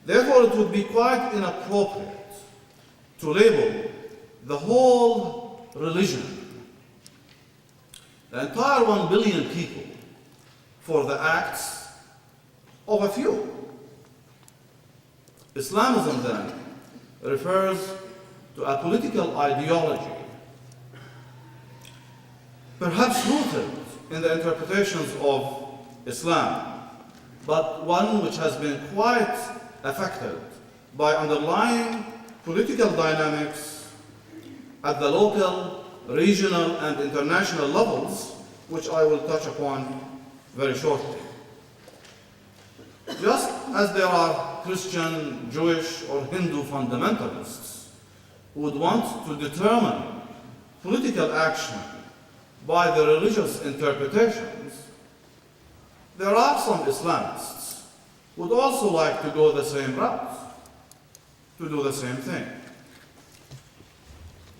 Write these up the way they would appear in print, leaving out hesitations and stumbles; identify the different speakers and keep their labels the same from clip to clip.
Speaker 1: Therefore, it would be quite inappropriate to label the whole religion, the entire 1 billion people, for the acts of a few. Islamism, then, refers to a political ideology, perhaps rooted in the interpretations of Islam, but one which has been quite affected by underlying political dynamics at the local, regional, and international levels, which I will touch upon very shortly. Just as there are Christian, Jewish, or Hindu fundamentalists who would want to determine political action by the religious interpretations, there are some Islamists who would also like to go the same route, to do the same thing.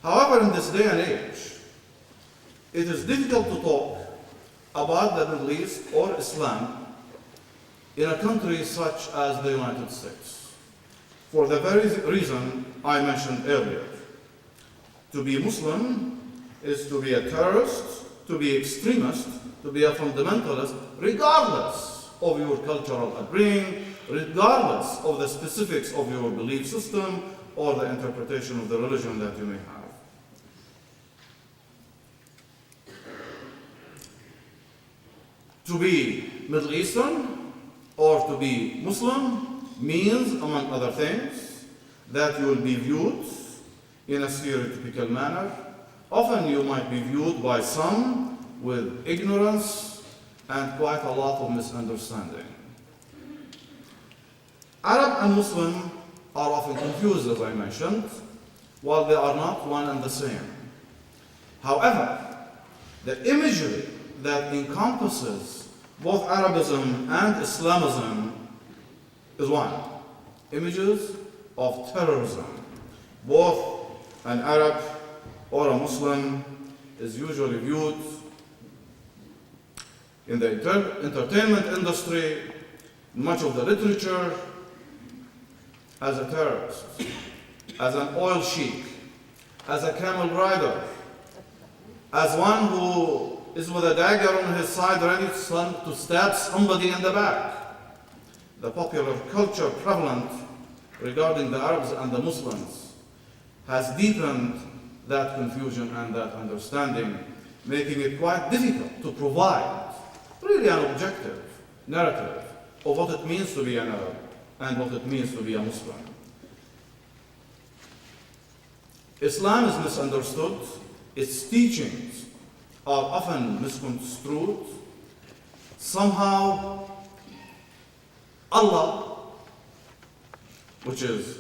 Speaker 1: However, in this day and age, it is difficult to talk about the Middle East or Islam in a country such as the United States, for the very reason I mentioned earlier. To be Muslim is to be a terrorist, to be extremist, to be a fundamentalist, regardless of your cultural upbringing, regardless of the specifics of your belief system or the interpretation of the religion that you may have. To be Middle Eastern or to be Muslim means, among other things, that you will be viewed in a stereotypical manner. Often you might be viewed by some with ignorance and quite a lot of misunderstanding. Arab and Muslim are often confused, as I mentioned, while they are not one and the same. However, the imagery that encompasses both Arabism and Islamism is one. Images of terrorism. Both an Arab or a Muslim is usually viewed in the entertainment industry, much of the literature, as a terrorist, as an oil sheik, as a camel rider, as one who is with a dagger on his side ready to stab somebody in the back. The popular culture prevalent regarding the Arabs and the Muslims has deepened that confusion and that understanding, making it quite difficult to provide really an objective narrative of what it means to be an Arab and what it means to be a Muslim. Islam is misunderstood, its teachings are often misconstrued. Somehow, Allah, which is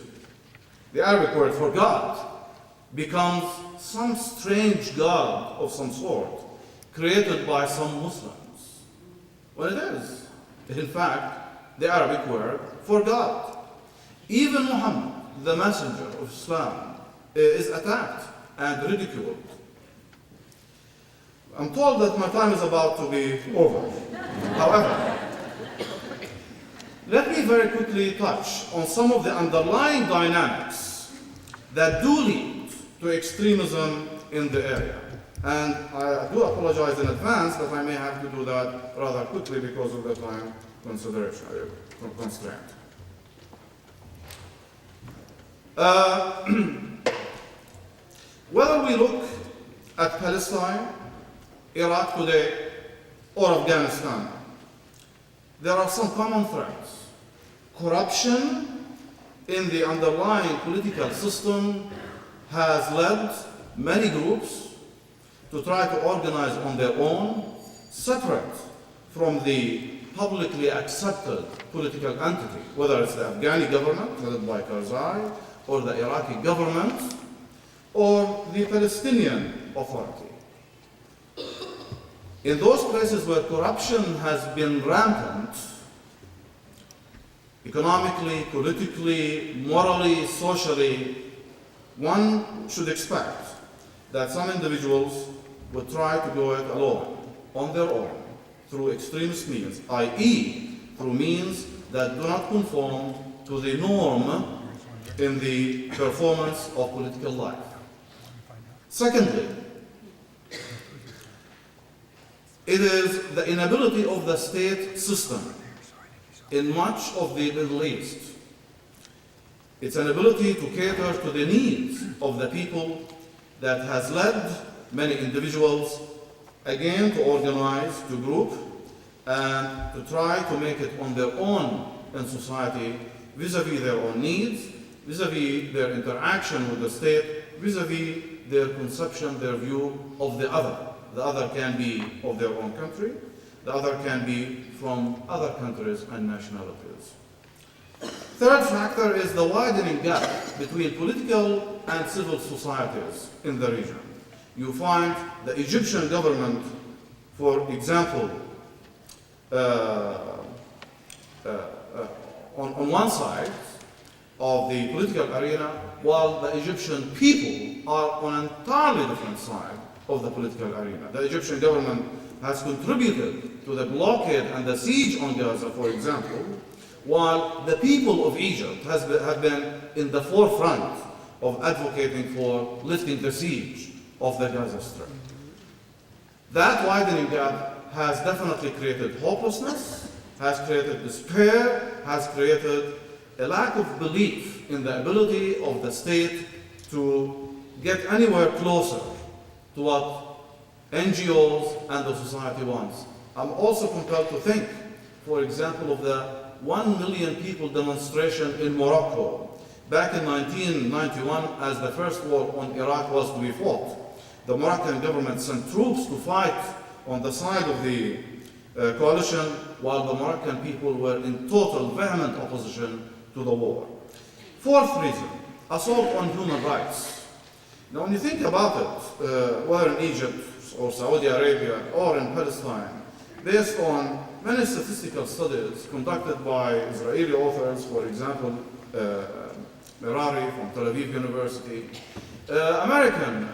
Speaker 1: the Arabic word for God, becomes some strange God of some sort, created by some Muslims. Well, it is, in fact, the Arabic word for God. Even Muhammad, the messenger of Islam, is attacked and ridiculed. I'm told that my time is about to be over. However, let me very quickly touch on some of the underlying dynamics that do lead to extremism in the area. And I do apologize in advance that I may have to do that rather quickly because of the time constraint. Whether we look at Palestine, Iraq today, or Afghanistan, there are some common threads. Corruption in the underlying political system has led many groups to try to organize on their own, separate from the publicly accepted political entity, whether it's the Afghani government, led by Karzai, or the Iraqi government, or the Palestinian Authority. In those places where corruption has been rampant, economically, politically, morally, socially, one should expect that some individuals would try to do it alone, on their own, through extremist means, i.e., through means that do not conform to the norm in the performance of political life. Secondly, it is the inability of the state system in much of the Middle East. Its inability to cater to the needs of the people that has led many individuals again to organize, to group, and to try to make it on their own in society vis-a-vis their own needs, vis-a-vis their interaction with the state, vis-a-vis their conception, their view of the other. The other can be of their own country, the other can be from other countries and nationalities. Third factor is the widening gap between political and civil societies in the region. You find the Egyptian government, for example, on one side of the political arena, while the Egyptian people are on an entirely different side of the political arena. The Egyptian government has contributed to the blockade and the siege on Gaza, for example, while the people of Egypt have been in the forefront of advocating for lifting the siege of the Gaza Strip. That widening gap has definitely created hopelessness, has created despair, has created a lack of belief in the ability of the state to get anywhere closer to what NGOs and the society wants. I'm also compelled to think, for example, of the 1 million people demonstration in Morocco back in 1991 as the first war on Iraq was to be fought. The Moroccan government sent troops to fight on the side of the coalition, while the Moroccan people were in total vehement opposition to the war. Fourth reason, assault on human rights. Now when you think about it, whether in Egypt or Saudi Arabia or in Palestine, based on many statistical studies conducted by Israeli authors, for example, Merari from Tel Aviv University, American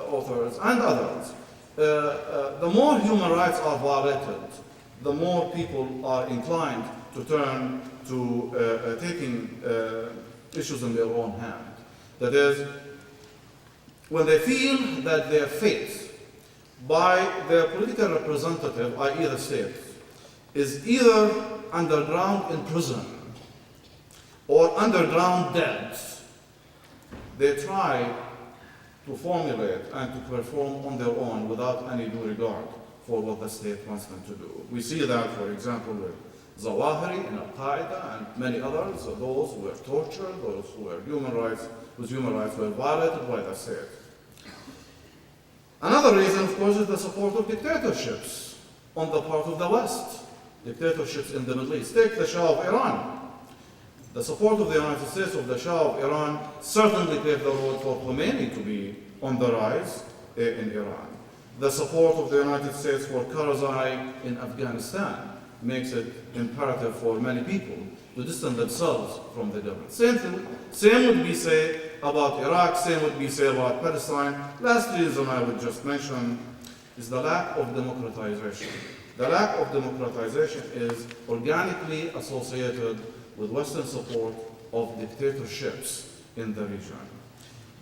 Speaker 1: authors and others, the more human rights are violated, the more people are inclined to turn to taking issues in their own hand. That is, when they feel that their fate by their political representative, i.e. the state, is either underground in prison or underground dead, they try to formulate and to perform on their own without any due regard for what the state wants them to do. We see that, for example, with Zawahiri in Al-Qaeda and many others, those who were tortured, those whose human rights were violated by the state. Another reason, of course, is the support of dictatorships on the part of the West, dictatorships in the Middle East. Take the Shah of Iran. The support of the United States of the Shah of Iran certainly paved the road for Khomeini to be on the rise in Iran. The support of the United States for Karzai in Afghanistan makes it imperative for many people to distance themselves from the government. Same would be said about Iraq, same would be said about Palestine. Last reason I would just mention is the lack of democratization. The lack of democratization is organically associated with Western support of dictatorships in the region.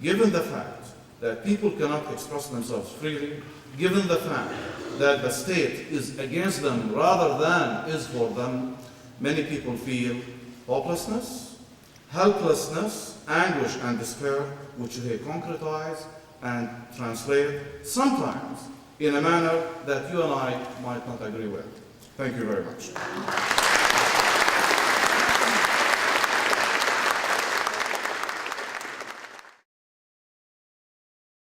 Speaker 1: Given the fact that people cannot express themselves freely, given the fact that the state is against them rather than is for them, many people feel hopelessness, helplessness, anguish, and despair, which they concretize and translate, sometimes in a manner that you and I might not agree with. Thank you very much.